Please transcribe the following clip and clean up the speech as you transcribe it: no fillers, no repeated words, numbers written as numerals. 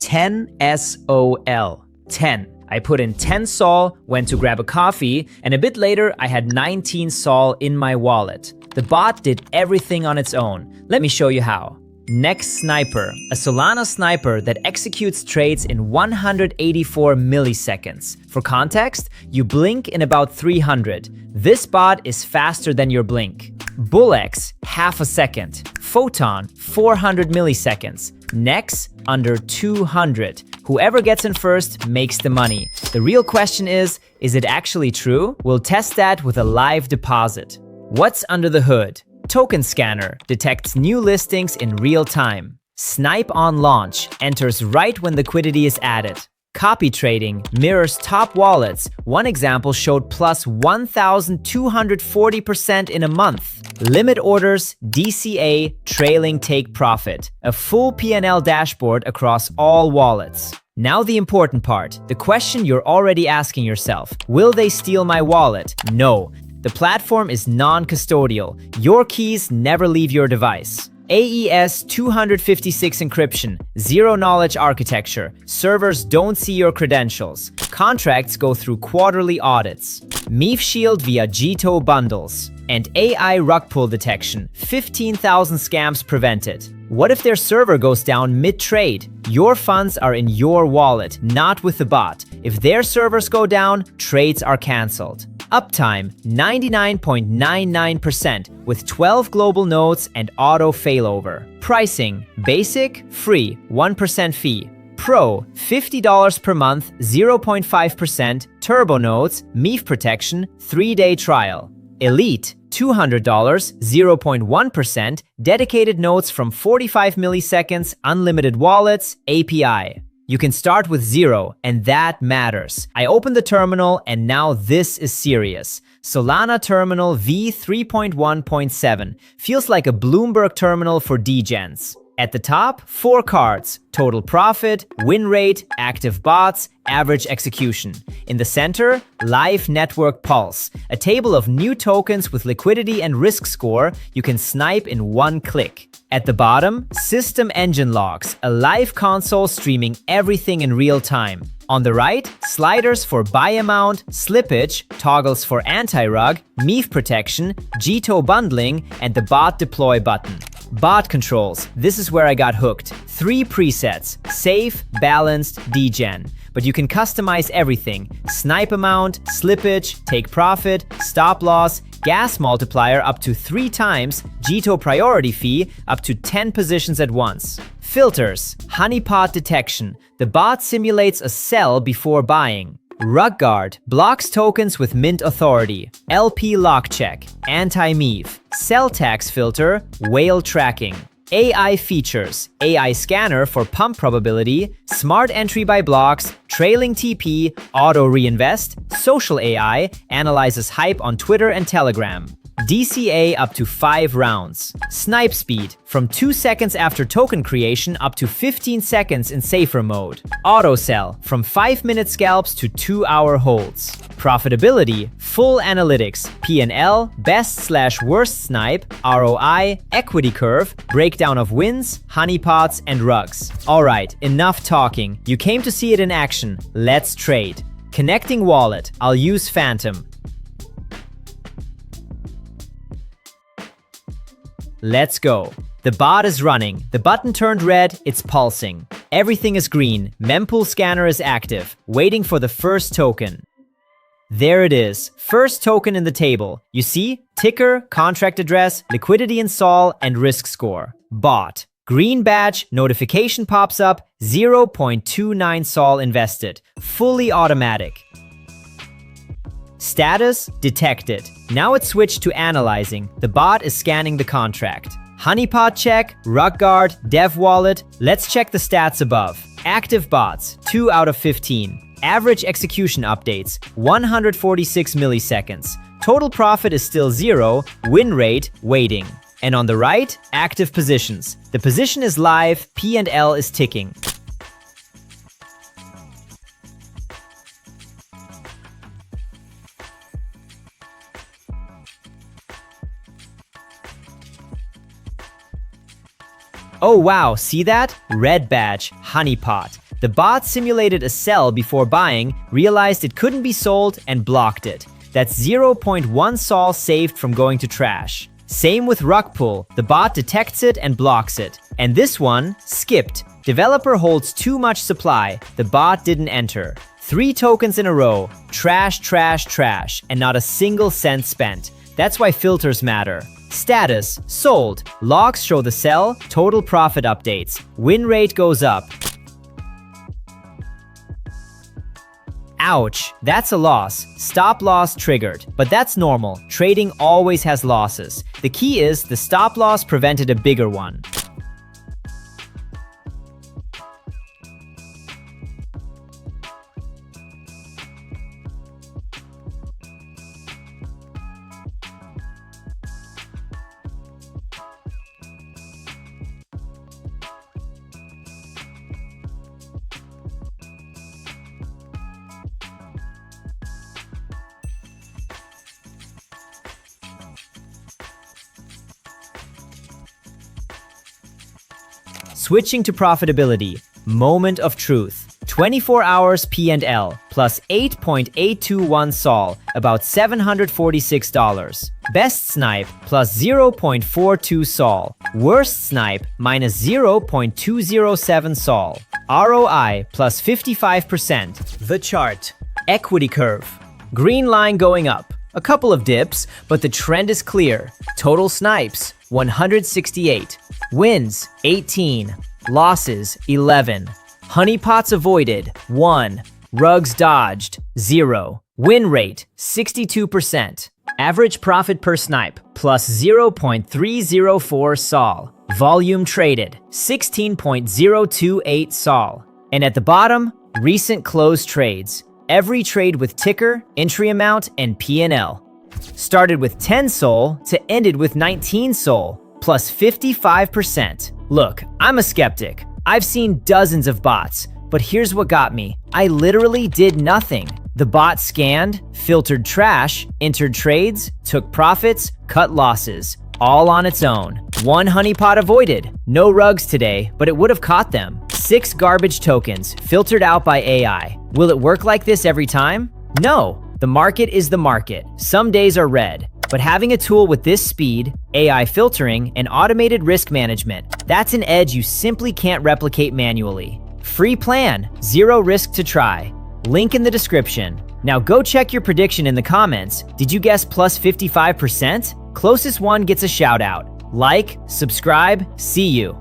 10 SOL. 10. I put in 10 Sol, went to grab a coffee, and a bit later I had 19 Sol in my wallet. The bot did everything on its own. Let me show you how. Next Sniper, a Solana sniper that executes trades in 184 milliseconds. For context, you blink in about 300. This bot is faster than your blink. BullX, half a second. Photon, 400 milliseconds. Nex, under 200. Whoever gets in first makes the money. The real question is it actually true? We'll test that with a live deposit. What's under the hood? Token Scanner detects new listings in real time. Snipe on launch enters right when liquidity is added. Copy trading mirrors top wallets. One example showed plus 1,240% in a month. Limit orders, DCA, trailing take profit. A full P&L dashboard across all wallets. Now the important part, the question you're already asking yourself. Will they steal my wallet? No. The platform is non-custodial. Your keys never leave your device. AES 256 encryption, zero-knowledge architecture. Servers don't see your credentials. Contracts go through quarterly audits. MEF Shield via Jito bundles. And AI rug pull detection, 15,000 scams prevented. What if their server goes down mid-trade? Your funds are in your wallet, not with the bot. If their servers go down, trades are cancelled. Uptime, 99.99% with 12 global nodes and auto failover. Pricing, basic, free, 1% fee. Pro, $50 per month, 0.5%, turbo nodes, MEF protection, 3-day trial. Elite, $200, 0.1%, dedicated nodes from 45 milliseconds, unlimited wallets, API. You can start with 0, and that matters. I opened the terminal, and now this is serious. Solana Terminal v3.1.7 feels like a Bloomberg terminal for degens. At the top, 4 cards: total profit, win rate, active bots, average execution. In the center, live network pulse, a table of new tokens with liquidity and risk score you can snipe in one click. At the bottom, system engine logs, a live console streaming everything in real time. On the right, sliders for buy amount, slippage, toggles for anti-rug, MEF protection, Jito bundling, and the bot deploy button. Bot controls, this is where I got hooked. 3 presets, safe, balanced, degen. But you can customize everything. Snipe amount, slippage, take profit, stop loss, gas multiplier up to 3 times, Jito priority fee up to 10 positions at once. Filters, honeypot detection. The bot simulates a sell before buying. Rug guard blocks tokens with mint authority. LP lock check, anti-MEF. Sell tax filter, whale tracking. AI features, AI scanner for pump probability, smart entry by blocks, trailing TP, auto reinvest, social AI, analyzes hype on Twitter and Telegram. DCA up to 5 rounds. Snipe speed, from 2 seconds after token creation up to 15 seconds in safer mode. Auto sell, from 5-minute scalps to 2-hour holds. Profitability, full analytics, P&L, best/worst snipe, ROI, equity curve, breakdown of wins, honeypots, and rugs. Alright, enough talking. You came to see it in action. Let's trade. Connecting wallet, I'll use Phantom. Let's go. The bot is running. The button turned red, it's pulsing. Everything is green. Mempool scanner is active, waiting for the first token. There it is. First token in the table. You see? Ticker, contract address, liquidity in Sol, and risk score. Bot. Green badge, notification pops up, 0.29 Sol invested. Fully automatic. Status detected. Now it's switched to analyzing. The bot is scanning the contract. Honeypot check, rug guard, dev wallet. Let's check the stats above. Active bots, 2 out of 15. Average execution updates, 146 milliseconds. Total profit is still 0. Win rate, waiting. And on the right, active positions. The position is live, P&L is ticking. Oh wow, see that? Red badge, honeypot. The bot simulated a sell before buying, realized it couldn't be sold, and blocked it. That's 0.1 sol saved from going to trash. Same with rug pull. The bot detects it and blocks it. And this one, skipped. Developer holds too much supply. The bot didn't enter. 3 tokens in a row. Trash, trash, trash, and not a single cent spent. That's why filters matter. Status, sold. Logs show the sell, total profit updates. Win rate goes up. Ouch, that's a loss. Stop loss triggered. But that's normal. Trading always has losses. The key is the stop loss prevented a bigger one. Switching to profitability, moment of truth. 24 hours P&L plus 8.821 sol, about $746. Best snipe plus 0.42 sol. Worst snipe minus 0.207 sol. ROI plus 55%. The chart. Equity curve. Green line going up. A couple of dips, but the trend is clear. Total snipes, 168. Wins, 18. Losses, 11. Honeypots avoided, 1. Rugs dodged, 0. Win rate, 62%. Average profit per snipe, plus 0.304 sol. Volume traded, 16.028 sol. And at the bottom, recent closed trades. Every trade with ticker, entry amount, and P&L. Started with 10 sol to ended with 19 sol, plus 55%. Look, I'm a skeptic. I've seen dozens of bots, but here's what got me. I literally did nothing. The bot scanned, filtered trash, entered trades, took profits, cut losses, all on its own. 1 honeypot avoided. No rugs today, but it would have caught them. 6 garbage tokens, filtered out by AI. Will it work like this every time? No. The market is the market. Some days are red. But having a tool with this speed, AI filtering, and automated risk management, that's an edge you simply can't replicate manually. Free plan, 0 risk to try. Link in the description. Now go check your prediction in the comments. Did you guess plus 55%? Closest one gets a shout out. Like, subscribe, see you.